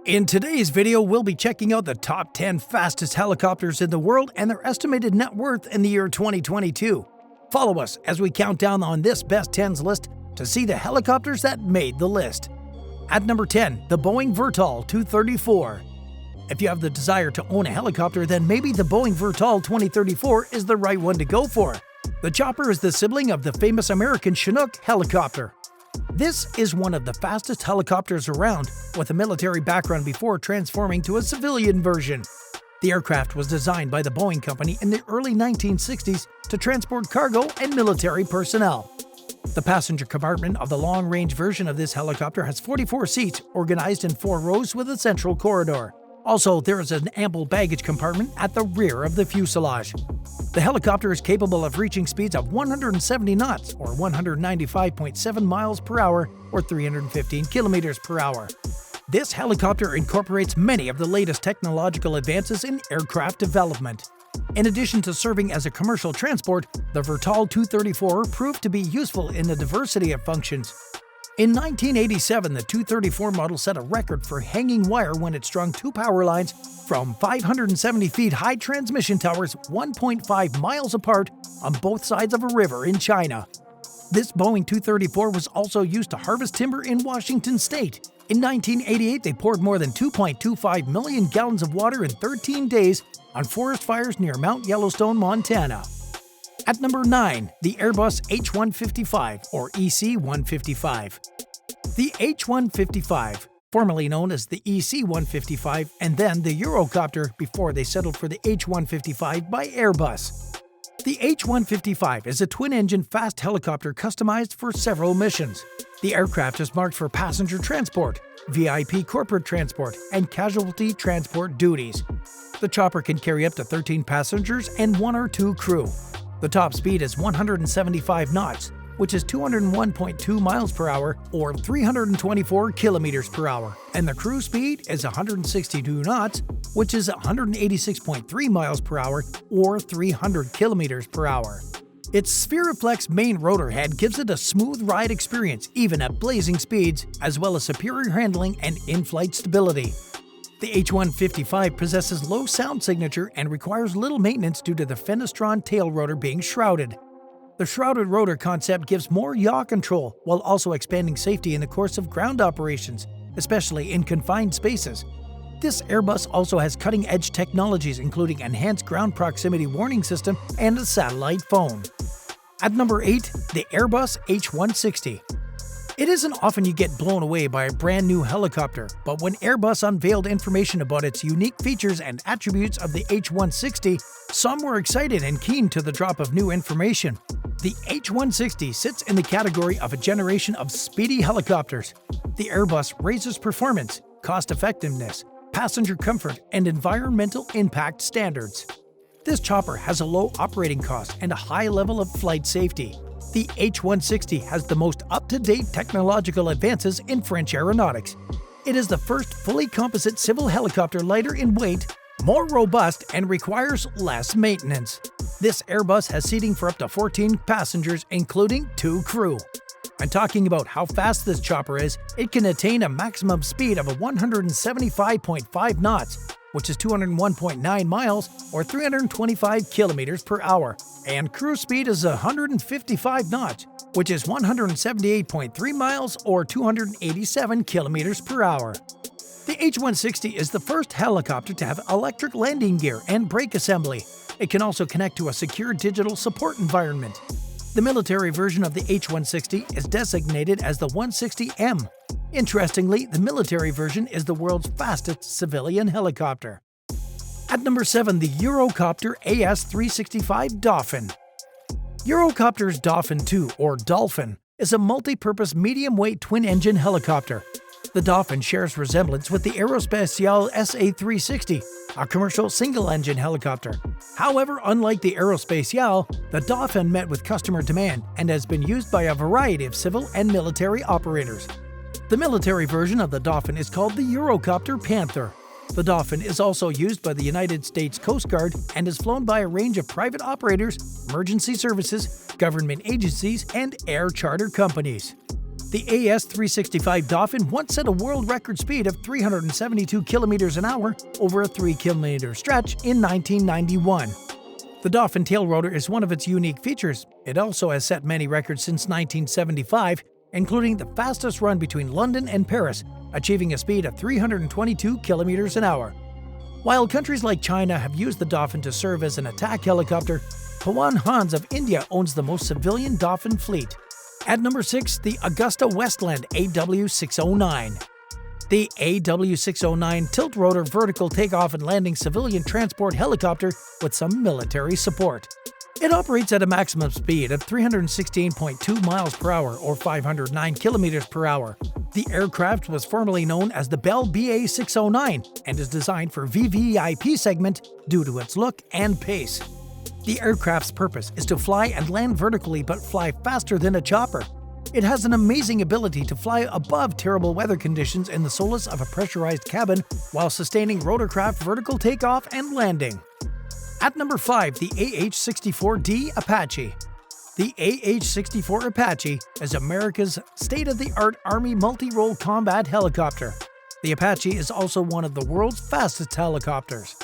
In today's video, we'll be checking out the top 10 fastest helicopters in the world and their estimated net worth in the year 2022. Follow us as we count down on this Best 10s list to see the helicopters that made the list. At number 10, the Boeing Vertol 234. If you have the desire to own a helicopter, then maybe the Boeing Vertol 2034 is the right one to go for. The chopper is the sibling of the famous American Chinook helicopter. This is one of the fastest helicopters around, with a military background before transforming to a civilian version. The aircraft was designed by the Boeing Company in the early 1960s to transport cargo and military personnel. The passenger compartment of the long-range version of this helicopter has 44 seats organized in 4 rows with a central corridor. Also, there is an ample baggage compartment at the rear of the fuselage. The helicopter is capable of reaching speeds of 170 knots or 195.7 miles per hour or 315 kilometers per hour. This helicopter incorporates many of the latest technological advances in aircraft development. In addition to serving as a commercial transport, the Vertol 234 proved to be useful in a diversity of functions. In 1987, the 234 model set a record for hanging wire when it strung 2 power lines from 570 feet high transmission towers 1.5 miles apart on both sides of a river in China. This Boeing 234 was also used to harvest timber in Washington state. In 1988, they poured more than 2.25 million gallons of water in 13 days on forest fires near Mount Yellowstone, Montana. At number 9, the Airbus H-155 or EC-155. The H-155, formerly known as the EC-155 and then the EUROCOPTER before they settled for the H-155 by Airbus. The H-155 is a twin-engine fast helicopter customized for several missions. The aircraft is marked for passenger transport, VIP corporate transport, and casualty transport duties. The chopper can carry up to 13 passengers and 1 or 2 crew. The top speed is 175 knots, which is 201.2 miles per hour or 324 kilometers per hour, and the cruise speed is 162 knots, which is 186.3 miles per hour or 300 kilometers per hour. Its Spheriflex main rotor head gives it a smooth ride experience even at blazing speeds, as well as superior handling and in-flight stability. The H-155 possesses low sound signature and requires little maintenance due to the Fenestron tail rotor being shrouded. The shrouded rotor concept gives more yaw control while also expanding safety in the course of ground operations, especially in confined spaces. This Airbus also has cutting-edge technologies including enhanced ground proximity warning system and a satellite phone. At number 8, the Airbus H-160. It isn't often you get blown away by a brand new helicopter, but when Airbus unveiled information about its unique features and attributes of the H-160, some were excited and keen to the drop of new information. The H-160 sits in the category of a generation of speedy helicopters. The Airbus raises performance, cost-effectiveness, passenger comfort, and environmental impact standards. This chopper has a low operating cost and a high level of flight safety. The H-160 has the most up-to-date technological advances in French aeronautics. It is the first fully composite civil helicopter lighter in weight, more robust, and requires less maintenance. This Airbus has seating for up to 14 passengers, including 2 crew. And talking about how fast this chopper is, it can attain a maximum speed of 175.5 knots, which is 201.9 miles or 325 kilometers per hour, and cruise speed is 155 knots, which is 178.3 miles or 287 kilometers per hour. The H-160 is the first helicopter to have electric landing gear and brake assembly. It can also connect to a secure digital support environment. The military version of the H-160 is designated as the 160M. Interestingly, the military version is the world's fastest civilian helicopter. At number 7, the EUROCOPTER AS-365 DAUPHIN. EUROCOPTER's DAUPHIN 2, or Dolphin, is a multi-purpose medium-weight twin-engine helicopter. The Dauphin shares resemblance with the Aerospatiale SA-360, a commercial single-engine helicopter. However, unlike the Aerospatiale, the Dauphin met with customer demand and has been used by a variety of civil and military operators. The military version of the Dauphin is called the EUROCOPTER Panther. The Dauphin is also used by the United States Coast Guard and is flown by a range of private operators, emergency services, government agencies, and air charter companies. The AS-365 DAUPHIN once set a world record speed of 372 kilometers an hour over a 3-kilometer stretch in 1991. The DAUPHIN tail rotor is one of its unique features. It also has set many records since 1975, including the fastest run between London and Paris, achieving a speed of 322 kilometers an hour. While countries like China have used the DAUPHIN to serve as an attack helicopter, Pawan Hans of India owns the most civilian DAUPHIN fleet. At number 6, the AGUSTAWESTLAND AW609. The AW609 tilt-rotor vertical takeoff and landing civilian transport helicopter with some military support. It operates at a maximum speed of 316.2 miles per hour or 509 kilometers per hour. The aircraft was formerly known as the Bell BA609 and is designed for VVIP segment due to its look and pace. The aircraft's purpose is to fly and land vertically but fly faster than a chopper. It has an amazing ability to fly above terrible weather conditions in the solace of a pressurized cabin while sustaining rotorcraft vertical takeoff and landing. At number 5, the AH-64D Apache. The AH-64 Apache is America's state-of-the-art Army multi-role combat helicopter. The Apache is also one of the world's fastest helicopters.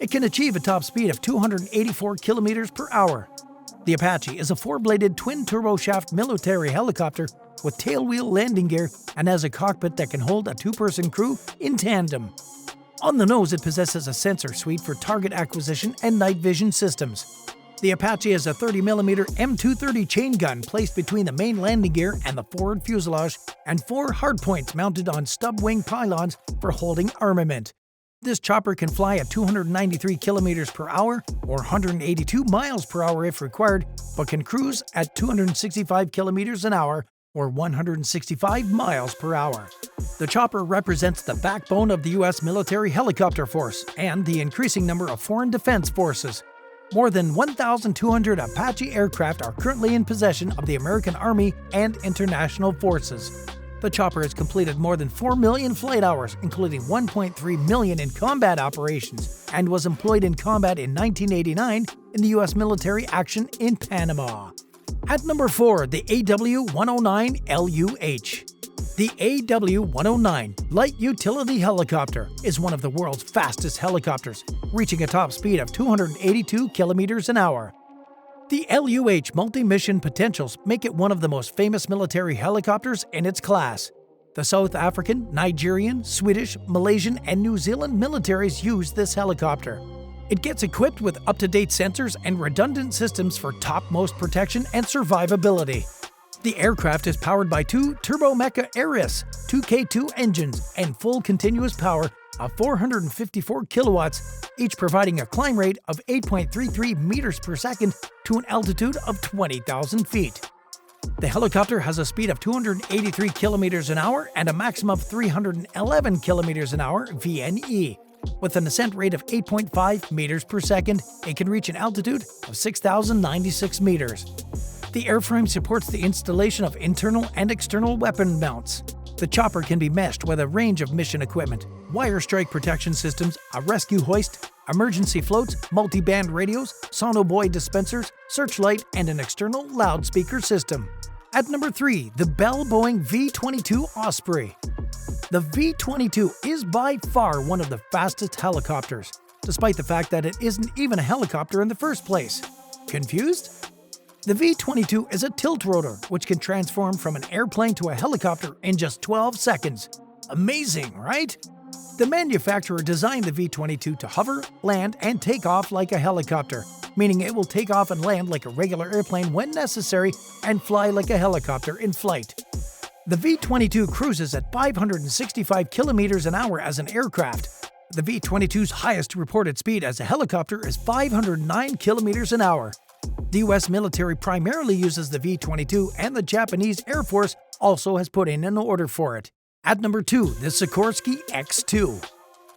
It can achieve a top speed of 284 kilometers per hour. The Apache is a 4-bladed twin-turboshaft military helicopter with tailwheel landing gear and has a cockpit that can hold a 2-person crew in tandem. On the nose, it possesses a sensor suite for target acquisition and night vision systems. The Apache has a 30mm M230 chain gun placed between the main landing gear and the forward fuselage and 4 hardpoints mounted on stub wing pylons for holding armament. This chopper can fly at 293 kilometers per hour or 182 miles per hour if required, but can cruise at 265 kilometers an hour or 165 miles per hour. The chopper represents the backbone of the U.S. military helicopter force and the increasing number of foreign defense forces. More than 1,200 Apache aircraft are currently in possession of the American Army and international forces. The chopper has completed more than 4 million flight hours, including 1.3 million in combat operations, and was employed in combat in 1989 in the U.S. military action in Panama. At number 4, the AW109LUH. The AW109 Light Utility Helicopter is one of the world's fastest helicopters, reaching a top speed of 282 kilometers an hour. The LUH multi-mission potentials make it one of the most famous military helicopters in its class. The South African, Nigerian, Swedish, Malaysian, and New Zealand militaries use this helicopter. It gets equipped with up-to-date sensors and redundant systems for topmost protection and survivability. The aircraft is powered by 2 Turbomeca AIRBUS 2K2 engines and full continuous power of 454 kilowatts, each providing a climb rate of 8.33 meters per second to an altitude of 20,000 feet. The helicopter has a speed of 283 kilometers an hour and a maximum of 311 kilometers an hour VNE. With an ascent rate of 8.5 meters per second, it can reach an altitude of 6,096 meters. The airframe supports the installation of internal and external weapon mounts. The chopper can be meshed with a range of mission equipment, wire strike protection systems, a rescue hoist, emergency floats, multi-band radios, sonobuoy dispensers, searchlight, and an external loudspeaker system. At number 3, the Bell Boeing V-22 Osprey. The V-22 is by far one of the fastest helicopters, despite the fact that it isn't even a helicopter in the first place. Confused? The V-22 is a tilt rotor, which can transform from an airplane to a helicopter in just 12 seconds. Amazing, right? The manufacturer designed the V-22 to hover, land, and take off like a helicopter, meaning it will take off and land like a regular airplane when necessary and fly like a helicopter in flight. The V-22 cruises at 565 kilometers an hour as an aircraft. The V-22's highest reported speed as a helicopter is 509 kilometers an hour. The U.S. military primarily uses the V-22, and the Japanese Air Force also has put in an order for it. At number 2, the Sikorsky X-2.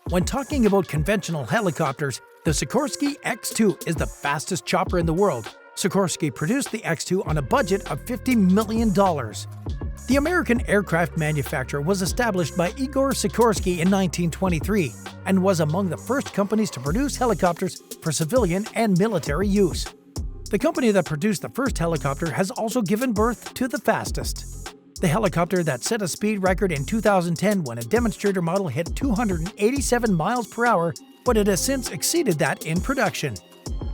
When talking about conventional helicopters, the Sikorsky X-2 is the fastest chopper in the world. Sikorsky produced the X-2 on a budget of $50 million. The American aircraft manufacturer was established by Igor Sikorsky in 1923 and was among the first companies to produce helicopters for civilian and military use. The company that produced the first helicopter has also given birth to the fastest. the helicopter that set a speed record in 2010 when a demonstrator model hit 287 miles per hour, but it has since exceeded that in production.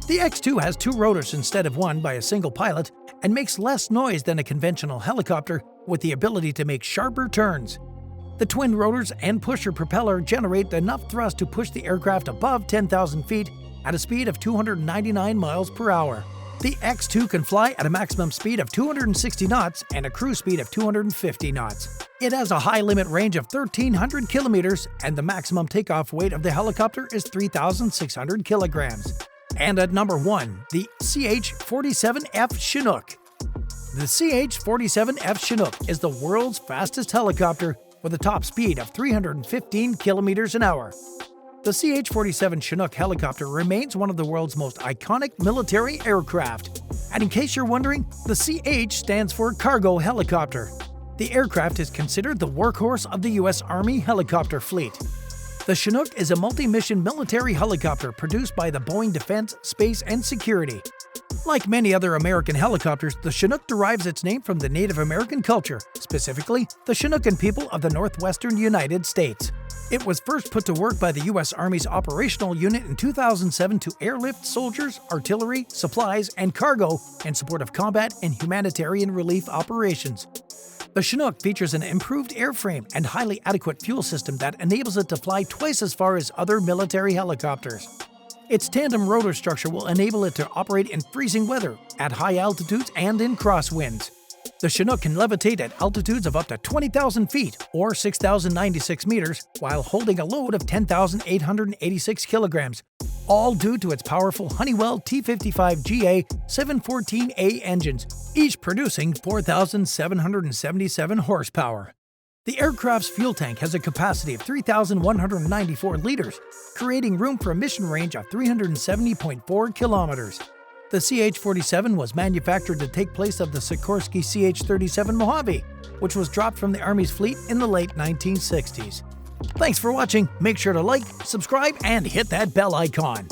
The X-2 has 2 rotors instead of 1 by a single pilot and makes less noise than a conventional helicopter with the ability to make sharper turns. The twin rotors and pusher propeller generate enough thrust to push the aircraft above 10,000 feet at a speed of 299 miles per hour. The X-2 can fly at a maximum speed of 260 knots and a cruise speed of 250 knots. It has a high limit range of 1,300 kilometers, and the maximum takeoff weight of the helicopter is 3,600 kilograms. And at number 1, the CH-47F Chinook. The CH-47F Chinook is the world's fastest helicopter with a top speed of 315 kilometers an hour. The CH-47 Chinook helicopter remains one of the world's most iconic military aircraft. And in case you're wondering, the CH stands for cargo helicopter. The aircraft is considered the workhorse of the U.S. Army helicopter fleet. The Chinook is a multi-mission military helicopter produced by the Boeing Defense, Space and Security. Like many other American helicopters, the Chinook derives its name from the Native American culture, specifically the Chinookan people of the northwestern United States. It was first put to work by the U.S. Army's operational unit in 2007 to airlift soldiers, artillery, supplies, and cargo in support of combat and humanitarian relief operations. The Chinook features an improved airframe and highly adequate fuel system that enables it to fly twice as far as other military helicopters. Its tandem rotor structure will enable it to operate in freezing weather, at high altitudes, and in crosswinds. The Chinook can levitate at altitudes of up to 20,000 feet, or 6,096 meters, while holding a load of 10,886 kilograms, all due to its powerful Honeywell T55GA 714A engines, each producing 4,777 horsepower. The aircraft's fuel tank has a capacity of 3,194 liters, creating room for a mission range of 370.4 kilometers. The CH-47 was manufactured to take place of the Sikorsky CH-37 Mojave, which was dropped from the Army's fleet in the late 1960s. Thanks for watching. Make sure to like, subscribe, and hit that bell icon.